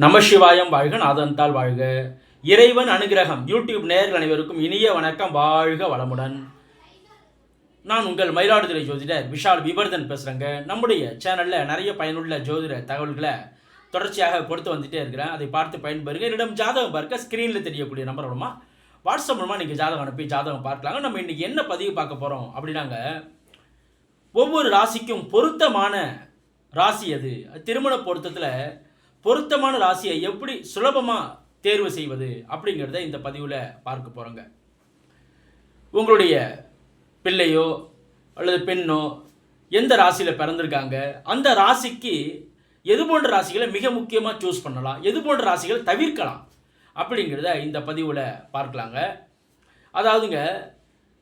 நமசிவாயம் வாழ்க, நாதன்தாள் வாழ்க. இறைவன் அனுகிரகம் யூடியூப் நேயர்கள் அனைவருக்கும் இனிய வணக்கம். வாழ்க வளமுடன். நான் உங்கள் மயிலாடுதுறை ஜோதிடர் விஷால் விவர்தன் பேசுகிறேங்க. நம்முடைய சேனலில் நிறைய பயனுள்ள ஜோதிட தகவல்களை தொடர்ச்சியாக கொடுத்து வந்துகிட்டே இருக்கிறேன். அதை பார்த்து பயன்பெறுங்க. என்னிடம் ஜாதகம் பார்க்க ஸ்க்ரீனில் தெரியக்கூடிய நம்பர் மூலமாக வாட்ஸ்அப் மூலமாக நீங்கள் ஜாதகம் அனுப்பி ஜாதகம் பார்க்கலாங்க. நம்ம இன்றைக்கி என்ன பதிவு பார்க்க போகிறோம் அப்படின்னாங்க, ஒவ்வொரு ராசிக்கும் பொருத்தமான ராசி அது. திருமண பொருத்தத்தில் பொருத்தமான ராசியை எப்படி சுலபமாக தேர்வு செய்வது அப்படிங்கிறத இந்த பதிவில் பார்க்க போகிறோங்க. உங்களுடைய பிள்ளையோ அல்லது பெண்ணோ எந்த ராசியில் பிறந்திருக்காங்க, அந்த ராசிக்கு எது போன்ற ராசிகளை மிக முக்கியமாக சூஸ் பண்ணலாம், எது போன்ற ராசிகளை தவிர்க்கலாம் அப்படிங்கிறத இந்த பதிவில் பார்க்கலாங்க. அதாவதுங்க,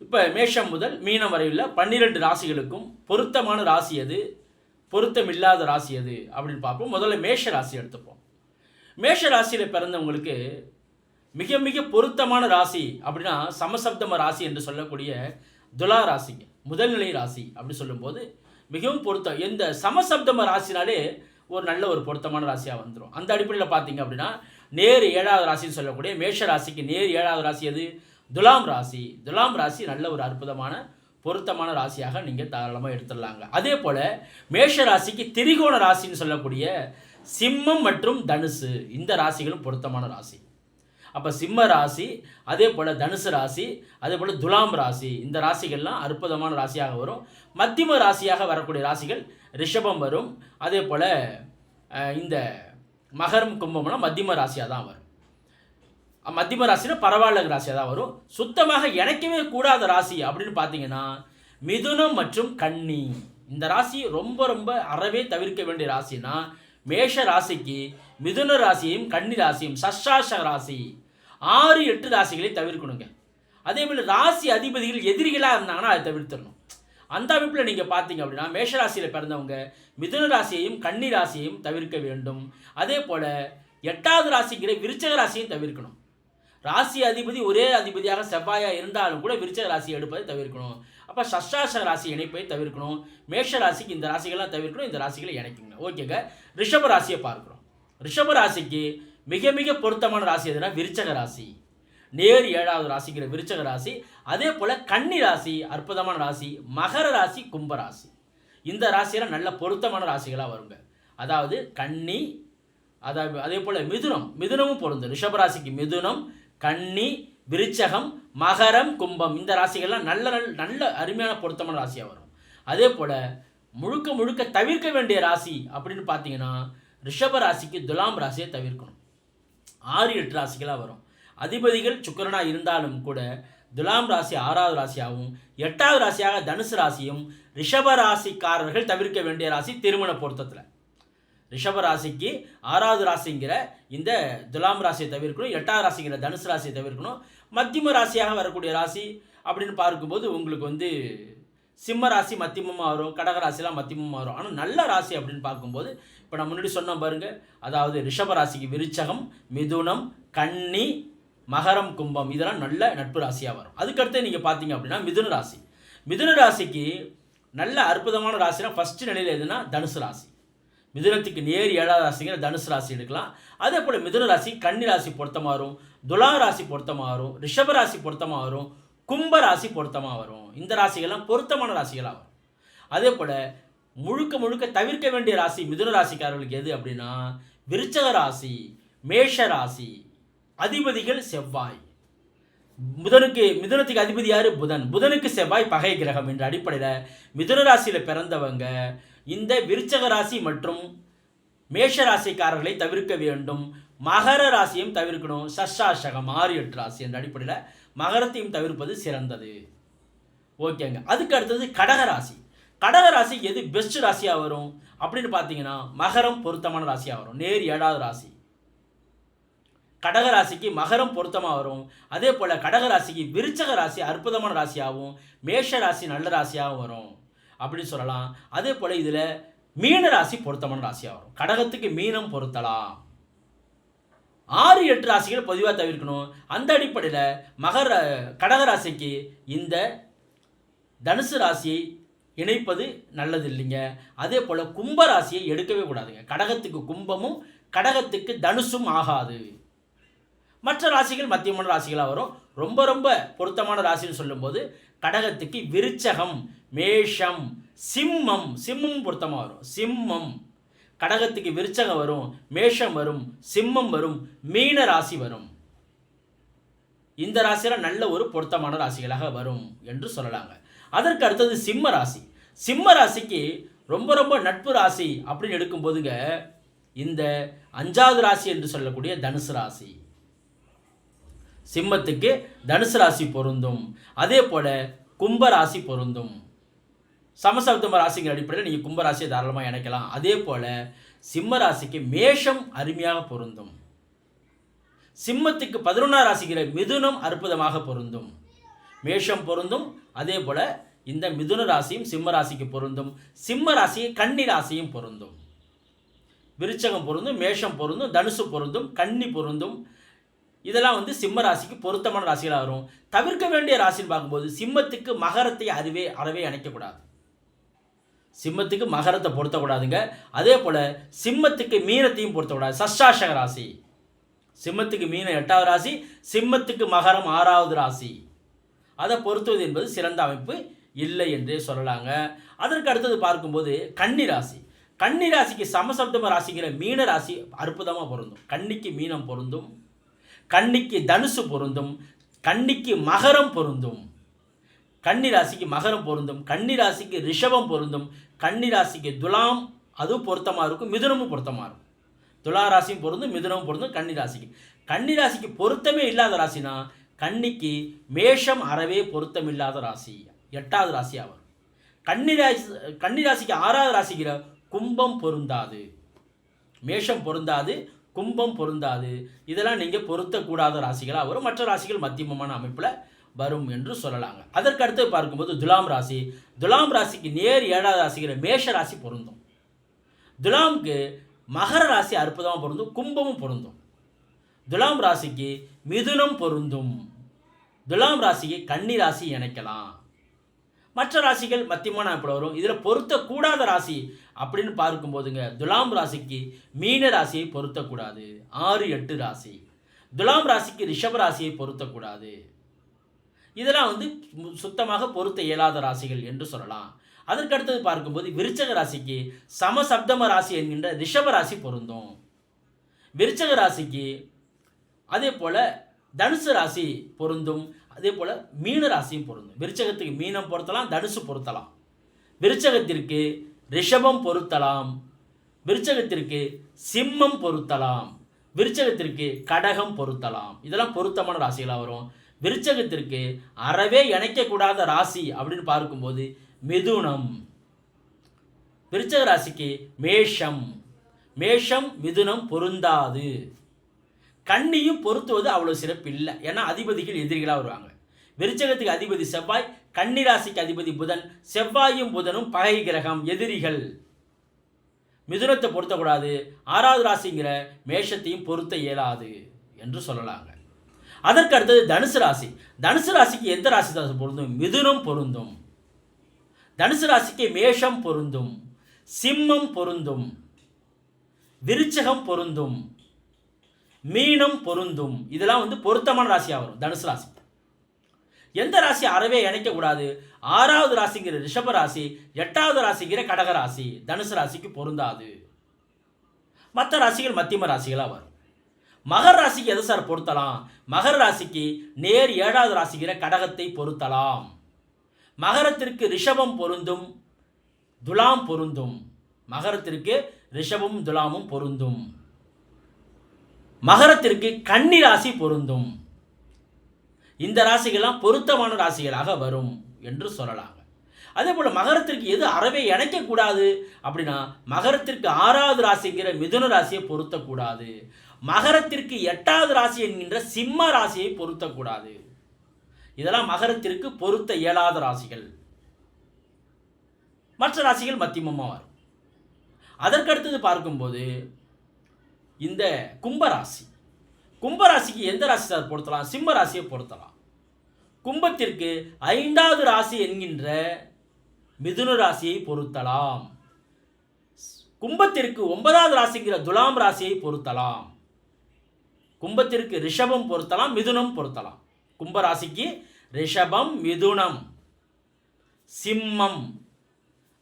இப்போ மேஷம் முதல் மீனம் வரையுள்ள 12 ராசிகளுக்கும் பொருத்தமான ராசி எது, பொருத்தமில்லாத ராசி எது அப்படின்னு பார்ப்போம். முதல்ல மேஷ ராசி எடுத்துப்போம். மேஷ ராசியில் பிறந்தவங்களுக்கு மிக மிக பொருத்தமான ராசி அப்படின்னா சமசப்தம ராசி என்று சொல்லக்கூடிய துலா ராசிங்க, முதல்நிலை ராசி அப்படி சொல்லும்போது மிகவும் பொருத்தம். எந்த சமசப்தம ராசினாலே ஒரு நல்ல ஒரு பொருத்தமான ராசியாக வந்துடும். அந்த அடிப்படையில் பார்த்தீங்க அப்படின்னா நேர் 7வது ராசின்னு சொல்லக்கூடிய மேஷ ராசிக்கு நேர் 7வது ராசி எது, துலாம் ராசி. துலாம் ராசி நல்ல ஒரு அற்புதமான பொருத்தமான ராசியாக நீங்கள் தாராளமாக எடுத்துடலாங்க. அதே போல் மேஷ ராசிக்கு திரிகோண ராசின்னு சொல்லக்கூடிய சிம்மம் மற்றும் தனுசு, இந்த ராசிகளும் பொருத்தமான ராசி. அப்போ சிம்ம ராசி, அதே போல் தனுசு ராசி, அதே போல் துலாம் ராசி, இந்த ராசிகள்லாம் அற்புதமான ராசியாக வரும். மத்தியம ராசியாக வரக்கூடிய ராசிகள் ரிஷபம் வரும். அதே போல் இந்த மகரம் கும்பம்லாம் மத்தியம ராசியாக தான் வரும். மத்தியம ராசினா பரவாயில்ல ராசியாக தான் வரும். சுத்தமாக இணைக்கவே கூடாத ராசி அப்படின்னு பார்த்தீங்கன்னா மிதுனம் மற்றும் கன்னி, இந்த ராசி ரொம்ப ரொம்ப அறவே தவிர்க்க வேண்டிய ராசினா மேஷ ராசிக்கு மிதுன ராசியையும் கன்னி ராசியும் சஷ்டாஷ ராசி 6-8 ராசிகளை தவிர்க்கணுங்க. அதே போல் ராசி அதிபதிகள் எதிரிகளாக இருந்தாங்கன்னா அதை தவிர்த்துடணும். அந்த அமைப்பில் நீங்கள் பார்த்தீங்க அப்படின்னா மேஷ ராசியில் பிறந்தவங்க மிதுன ராசியையும் கன்னி ராசியையும் தவிர்க்க வேண்டும். அதே போல் 8வது ராசிங்கிற விருச்சக ராசியையும் தவிர்க்கணும். ராசி அதிபதி ஒரே அதிபதியாக செவ்வாயாக இருந்தாலும் கூட விருச்சக ராசியை எடுப்பதை தவிர்க்கணும். அப்போ சஷ்டாஷ ராசி இணைப்பதை தவிர்க்கணும். மேஷ ராசிக்கு இந்த ராசிகள்லாம் தவிர்க்கணும், இந்த ராசிகளை இணைக்குங்க. ஓகேங்க. ரிஷப ராசியை பார்க்குறோம். ரிஷப ராசிக்கு மிக மிக பொருத்தமான ராசி எதுனா விருச்சக ராசி, நேர் 7வது ராசிங்கிற விருச்சக ராசி. அதே போல் கன்னி ராசி அற்புதமான ராசி, மகர ராசி, கும்பராசி, இந்த ராசியெல்லாம் நல்ல பொருத்தமான ராசிகளாக வருங்க. அதாவது கன்னி, அதாவது அதே போல் மிதுனமும் பொருந்தும். ரிஷபராசிக்கு மிதுனம், கன்னி, விருச்சகம், மகரம், கும்பம், இந்த ராசிகள்லாம் நல்ல நல்ல அருமையான பொருத்தமான ராசியாக வரும். அதே போல் முழுக்க முழுக்க தவிர்க்க வேண்டிய ராசி அப்படின்னு பார்த்தீங்கன்னா ரிஷப ராசிக்கு துலாம் ராசியை தவிர்க்கணும். 6-8 ராசிகளாக வரும். அதிபதிகள் சுக்கிரனாக இருந்தாலும் கூட துலாம் ராசி 6வது ராசியாகவும் 8வது ராசியாக தனுசு ராசியும் ரிஷப ராசிக்காரர்கள் தவிர்க்க வேண்டிய ராசி திருமண பொருத்தத்தில். ரிஷபராசிக்கு 6வது ராசிங்கிற இந்த துலாம் ராசியை தவிர்க்கணும், 8வது ராசிங்கிற தனுசு ராசியை தவிர்க்கணும். மத்தியம ராசியாக வரக்கூடிய ராசி அப்படின்னு பார்க்கும்போது உங்களுக்கு சிம்ம ராசி மத்தியமமாக வரும், கடகராசிலாம் மத்தியமமாக வரும். ஆனால் நல்ல ராசி அப்படின்னு பார்க்கும்போது இப்போ நான் முன்னாடி சொன்ன பாருங்க, அதாவது ரிஷபராசிக்கு விருச்சகம், மிதுனம், கன்னி, மகரம், கும்பம், இதெல்லாம் நல்ல நட்பு ராசியாக வரும். அதுக்கடுத்து நீங்கள் பார்த்தீங்க அப்படின்னா மிதுன ராசி. மிதுன ராசிக்கு நல்ல அற்புதமான ராசினா ஃபஸ்ட்டு நிலையில் எதுனா தனுசு ராசி. மிதுனத்துக்கு நேர் 7வது ராசிங்கிற தனுசு ராசி எடுக்கலாம். அதே போல் மிதுன ராசி கன்னி ராசி பொருத்தமாக வரும், துலா ராசி பொருத்தமாக வரும், ரிஷப ராசி பொருத்தமாக வரும், கும்ப ராசி பொருத்தமாக வரும். இந்த ராசிகள்லாம் பொருத்தமான ராசிகளாக வரும். அதே போல் முழுக்க முழுக்க தவிர்க்க வேண்டிய ராசி மிதுன ராசிக்காரர்களுக்கு எது அப்படின்னா விருச்சக ராசி, மேஷ ராசி. அதிபதிகள் செவ்வாய். மிதுனத்துக்கு அதிபதி யார், புதன். புதனுக்கு செவ்வாய் பகை கிரகம் என்ற அடிப்படையில் மிதுன ராசியில் பிறந்தவங்க இந்த விருச்சக ராசி மற்றும் மேஷ ராசிக்காரர்களை தவிர்க்க வேண்டும். மகர ராசியும் தவிர்க்கணும். சஷ்டாஷகம் 6-8 ராசி என்ற அடிப்படையில் மகரத்தையும் தவிர்ப்பது சிறந்தது. ஓகேங்க. அதுக்கு அடுத்தது கடகராசி. கடகராசி எது பெஸ்ட் ராசியாக வரும் அப்படின்னு பார்த்தீங்கன்னா மகரம் பொருத்தமான ராசியாக வரும், நேர் 7வது ராசி. கடகராசிக்கு மகரம் பொருத்தமாக வரும். அதே போல் கடகராசிக்கு விருச்சக ராசி அற்புதமான ராசியாகவும் மேஷ ராசி நல்ல ராசியாகவும் வரும் அப்படின்னு சொல்லலாம். அதே போல் இதில் மீன ராசி பொருத்தமான ராசியாக வரும். கடகத்துக்கு மீனம் பொருத்தலாம். 6-8 ராசிகளை பொதுவாக தவிர்க்கணும். அந்த அடிப்படையில் கடகராசிக்கு இந்த தனுசு ராசியை இணைப்பது நல்லது இல்லைங்க. அதே போல் கும்பராசியை எடுக்கவே கூடாதுங்க. கடகத்துக்கு கும்பமும் கடகத்துக்கு தனுசும் ஆகாது. மற்ற ராசிகள் மத்தியமான ராசிகளாக வரும். ரொம்ப ரொம்ப பொருத்தமான ராசின்னு சொல்லும்போது கடகத்துக்கு விருச்சகம், மேஷம், சிம்மம். சிம்மம் பொருத்தமாக வரும். சிம்மம் கடகத்துக்கு விருச்சகம் வரும், மேஷம் வரும், சிம்மம் வரும், மீன ராசி வரும். இந்த ராசியில் நல்ல ஒரு பொருத்தமான ராசிகளாக வரும் என்று சொல்லலாங்க. அதற்கு அடுத்தது சிம்ம ராசி. சிம்ம ராசிக்கு ரொம்ப ரொம்ப நட்பு ராசி அப்படின்னு எடுக்கும்போதுங்க இந்த 5வது ராசி என்று சொல்லக்கூடிய தனுசு ராசி. சிம்மத்துக்கு தனுசு ராசி பொருந்தும். அதே போல கும்பராசி பொருந்தும். சமசப்தம ராசிங்கிற அடிப்படையில் நீங்கள் கும்பராசியை தாராளமாக இணைக்கலாம். அதே போல சிம்ம ராசிக்கு மேஷம் அருமையாக பொருந்தும். சிம்மத்துக்கு 11ஆம் ராசிக்கிற மிதுனம் அற்புதமாக பொருந்தும். மேஷம் பொருந்தும். அதே போல இந்த மிதுன ராசியும் சிம்ம ராசிக்கு பொருந்தும். சிம்ம ராசிக்கு கன்னி ராசியும் பொருந்தும். விருச்சகம் பொருந்தும், மேஷம் பொருந்தும், தனுசு பொருந்தும், கன்னி பொருந்தும். இதெல்லாம் சிம்ம ராசிக்கு பொருத்தமான ராசிகளாக வரும். தவிர்க்க வேண்டிய ராசின்னு பார்க்கும்போது சிம்மத்துக்கு மகரத்தை அறவே அணைக்கக்கூடாது. சிம்மத்துக்கு மகரத்தை பொருத்தக்கூடாதுங்க. அதே போல் சிம்மத்துக்கு மீனத்தையும் பொருத்தக்கூடாது. சஷ்டாசக ராசி. சிம்மத்துக்கு மீனம் 8வது ராசி, சிம்மத்துக்கு மகரம் 6வது ராசி. அதை பொருத்துவது என்பது சிறந்த அமைப்பு இல்லை என்றே சொல்லலாங்க. அதற்கு அடுத்தது பார்க்கும்போது கன்னி ராசி. கன்னி ராசிக்கு சமசப்தம ராசிங்கிற மீன ராசி அற்புதமாக பொருந்தும். கன்னிக்கு மீனம் பொருந்தும், கன்னிக்கு தனுசு பொருந்தும், கன்னிக்கு மகரம் பொருந்தும். கன்னி ராசிக்கு மகரம் பொருந்தும், கன்னி ராசிக்கு ரிஷபம் பொருந்தும், கன்னி ராசிக்கு துலாம் அதுவும் பொருத்தமாக இருக்கும், மிதுனமும் பொருத்தமாக இருக்கும். துலா ராசியும் பொருந்தும், மிதுனமும் பொருந்தும் கன்னி ராசிக்கு. கன்னி ராசிக்கு பொருத்தமே இல்லாத ராசினா கன்னிக்கு மேஷம் அறவே பொருத்தம் இல்லாத ராசி, 8வது ராசியாக வரும். கன்னி ராசிக்கு 6வது ராசிக்கிற கும்பம் பொருந்தாது. மேஷம் பொருந்தாது, கும்பம் பொருந்தாது. இதெல்லாம் நீங்கள் பொருத்தக்கூடாத ராசிகளாக வரும். மற்ற ராசிகள் மத்தியமமான அமைப்பில் வரும் என்று சொல்லலாங்க. அதற்கு அடுத்து பார்க்கும்போது துலாம் ராசி. துலாம் ராசிக்கு நேர் 7வது ராசிக்கிற மேஷ ராசி பொருந்தும். துலாமுக்கு மகர ராசி அற்புதமாக பொருந்தும், கும்பமும் பொருந்தும். துலாம் ராசிக்கு மிதுனம் பொருந்தும். துலாம் ராசிக்கு கன்னி ராசி இணைக்கலாம். மற்ற ராசிகள் மத்தியமான அமைப்பில் வரும். இதில் பொருத்தக்கூடாத ராசி அப்படின்னு பார்க்கும்போதுங்க துலாம் ராசிக்கு மீன ராசியை பொருத்தக்கூடாது. 6, 8 ராசி. துலாம் ராசிக்கு ரிஷப ராசியை பொருத்தக்கூடாது. இதெல்லாம் சுத்தமாக பொருத்த இயலாத ராசிகள் என்று சொல்லலாம். அதற்கு அடுத்தது பார்க்கும்போது விருச்சக ராசிக்கு சமசப்தம ராசி என்கின்ற ரிஷப ராசி பொருந்தும். விருச்சக ராசிக்கு அதே போல் தனுசு ராசி பொருந்தும். அதே போல் மீன ராசியும் பொருந்தும். விருச்சகத்துக்கு மீனம் பொருத்தலாம், தனுசு பொருத்தலாம். விருச்சகத்திற்கு ரிஷபம் பொருத்தலாம். விருச்சகத்திற்கு சிம்மம் பொருத்தலாம். விருச்சகத்திற்கு கடகம் பொருத்தலாம். இதெல்லாம் பொருத்தமான ராசிகளாக வரும். விருச்சகத்திற்கு அறவே இணைக்கக்கூடாத ராசி அப்படின்னு பார்க்கும்போது மிதுனம். விருச்சக ராசிக்கு மேஷம். மேஷம் மிதுனம் பொருந்தாது. கன்னியும் பொருத்துவது அவ்வளோ சிறப்பு இல்லை. ஏன்னா அதிபதிகள் எதிரிகளாக வருவாங்க. விருச்சகத்துக்கு அதிபதி செவ்வாய், கன்னி ராசிக்கு அதிபதி புதன். செவ்வாயும் புதனும் பகை கிரகம், எதிரிகள். மிதுனத்தை பொருத்தக்கூடாது. 6வது ராசிங்கிற மேஷத்தையும் பொருத்த இயலாது என்று சொல்லலாங்க. அதற்கு அடுத்தது தனுசு ராசி. தனுசு ராசிக்கு எந்த ராசி தான் பொருந்தும்? மிதுனம் பொருந்தும். தனுசு ராசிக்கு மேஷம் பொருந்தும், சிம்மம் பொருந்தும், விருச்சகம் பொருந்தும், மீனம் பொருந்தும். இதெல்லாம் பொருத்தமான ராசியாக வரும் தனுசு ராசி. எந்த ராசி அறவே இணைக்கக்கூடாது? 6வது ராசிங்கிற ரிஷப ராசி, 8வது ராசிங்கிற கடக ராசி தனுசு ராசிக்கு பொருந்தாது. மற்ற ராசிகள் மத்தியம ராசிகளாக வரும். மகர ராசிக்கு எதை சார் பொருத்தலாம்? மகர ராசிக்கு நேர் 7வது ராசிக்கிற கடகத்தை பொருத்தலாம். மகரத்திற்கு ரிஷபம் பொருந்தும், துலாம் பொருந்தும். மகரத்திற்கு ரிஷபம் துலாமும் பொருந்தும். மகரத்திற்கு கன்னி ராசி பொருந்தும். இந்த ராசிகள்லாம் பொருத்தமான ராசிகளாக வரும் என்று சொல்லலாங்க. அதே போல் மகரத்திற்கு எது அறவே இணைக்கக்கூடாது அப்படின்னா மகரத்திற்கு 6வது ராசிங்கிற மிதுன ராசியை பொருத்தக்கூடாது. மகரத்திற்கு 8வது ராசி என்கின்ற சிம்ம ராசியை பொருத்தக்கூடாது. இதெல்லாம் மகரத்திற்கு பொருத்த இயலாத ராசிகள். மற்ற ராசிகள் மத்தியமமாக வரும். அதற்கடுத்தது பார்க்கும்போது இந்த கும்பராசி. கும்பராசிக்கு எந்த ராசி சார் பொருத்தலாம்? சிம்ம ராசியை பொருத்தலாம். கும்பத்திற்கு 5வது ராசி என்கின்ற மிதுன ராசியை பொருத்தலாம். கும்பத்திற்கு 9வது ராசிங்கிற துலாம் ராசியை பொருத்தலாம். கும்பத்திற்கு ரிஷபம் பொருத்தலாம், மிதுனம் பொருத்தலாம். கும்பராசிக்கு ரிஷபம், மிதுனம், சிம்மம்,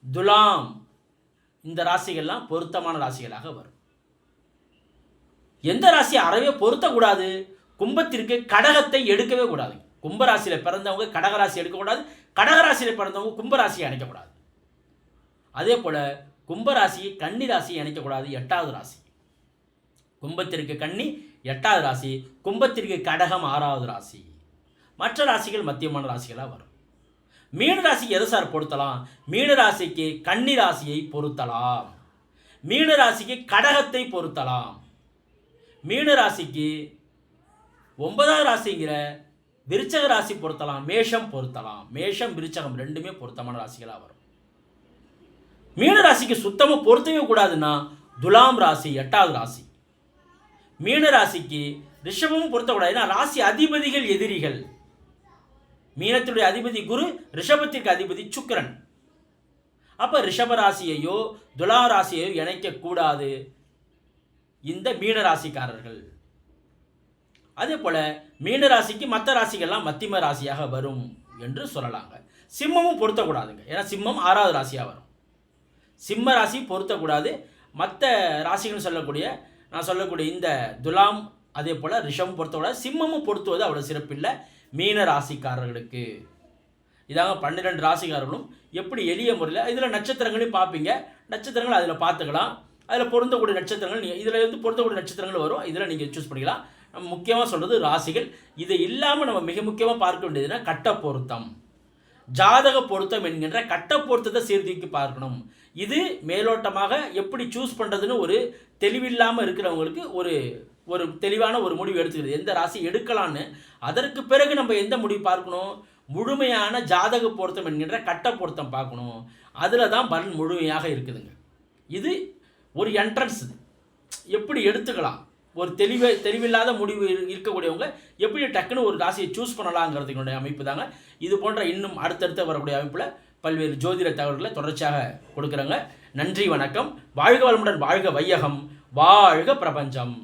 துலாம் இந்த ராசிகள்லாம் பொருத்தமான ராசிகளாக வரும். எந்த ராசியை அறவே பொருத்தக்கூடாது? கும்பத்திற்கு கடகத்தை எடுக்கவே கூடாது. கும்பராசியில் பிறந்தவங்க கடகராசி எடுக்கக்கூடாது, கடகராசியில் பிறந்தவங்க கும்பராசியை அணைக்கக்கூடாது. அதே போல் கும்பராசியை கன்னி ராசியை இணைக்கக்கூடாது. 8வது ராசி கும்பத்திற்கு கன்னி 8வது ராசி, கும்பத்திற்கு கடகம் 6வது ராசி. மற்ற ராசிகள் மத்தியமான ராசிகளாக வரும். மீன ராசிக்கு எதை சார் பொருத்தலாம்? மீன ராசிக்கு கன்னி ராசியை பொருத்தலாம், மீன ராசிக்கு கடகத்தை பொருத்தலாம், மீன ராசிக்கு 9வது ராசிங்கிற விருச்சக ராசி பொருத்தலாம், மேஷம் பொருத்தலாம். மேஷம் விருச்சகம் ரெண்டுமே பொருத்தமான ராசிகளாக வரும். மீன ராசிக்கு சுத்தமாக பொருத்தவே கூடாதுன்னா துலாம் ராசி 8வது ராசி. மீன ராசிக்கு ரிஷபமும் பொருத்தக்கூடாது, ஏன்னா ராசி அதிபதிகள் எதிரிகள். மீனத்துடைய அதிபதி குரு, ரிஷபத்திற்கு அதிபதி சுக்கிரன். அப்போ ரிஷப ராசியையோ துலா ராசியையோ இணைக்கக்கூடாது இந்த மீன ராசிக்காரர்கள். அதே போல் மீன ராசிக்கு மற்ற ராசிகள்லாம் மத்தியம ராசியாக வரும் என்று சொல்லலாங்க. சிம்மமும் பொருத்தக்கூடாதுங்க, ஏன்னா சிம்மம் 6வது ராசியாக வரும். சிம்ம ராசி பொருத்தக்கூடாது. மற்ற ராசிகள்னு சொல்லக்கூடிய நான் சொல்லக்கூடிய இந்த துலாம் அதே போல் ரிஷபம் பொருத்தக்கூடாது. சிம்மமும் பொருத்துவது அவ்வளோ சிறப்பில்லை மீன ராசிக்காரர்களுக்கு. இதாங்க 12 ராசிக்காரர்களும் எப்படி எளிய முறையில் இதில் நட்சத்திரங்களையும் பார்ப்பீங்க. நட்சத்திரங்கள் அதில் பார்த்துக்கலாம். அதில் பொருந்தக்கூடிய நட்சத்திரங்கள் நீங்கள் இதில் வந்து பொருந்தக்கூடிய நட்சத்திரங்கள் வரும், இதில் நீங்கள் சூஸ் பண்ணிக்கலாம். நம்ம முக்கியமாக சொல்கிறது ராசிகள். இது இல்லாமல் நம்ம மிக முக்கியமாக பார்க்க வேண்டியதுன்னா கட்ட பொருத்தம், ஜாதக பொருத்தம் என்கின்ற கட்ட பொருத்தத்தை சீர்தூக்கி பார்க்கணும். இது மேலோட்டமாக எப்படி சூஸ் பண்ணுறதுன்னு ஒரு தெளிவில்லாமல் இருக்கிறவங்களுக்கு ஒரு தெளிவான ஒரு முடிவு எடுத்துக்கிறது, எந்த ராசி எடுக்கலான்னு. அதற்கு பிறகு நம்ம எந்த முடிவு பார்க்கணும்? முழுமையான ஜாதக பொருத்தம் என்கின்ற கட்ட பொருத்தம் பார்க்கணும். அதில் தான் பலன் முழுமையாக இருக்குதுங்க. இது ஒரு என்ட்ரன்ஸ். எப்படி எடுத்துக்கலாம், ஒரு தெளிவில்லாத முடிவு இருக்கக்கூடியவங்க எப்படி டக்குன்னு ஒரு ராசியை சூஸ் பண்ணலாங்கிறதுடைய அமைப்பு தாங்க. இது போன்ற இன்னும் அடுத்தடுத்து வரக்கூடிய அமைப்பில் பல்வேறு ஜோதிட தகவல்களை தொடர்ச்சியாக கொடுக்குறாங்க. நன்றி, வணக்கம். வாழ்க வளமுடன், வாழ்க வையகம், வாழ்க பிரபஞ்சம்.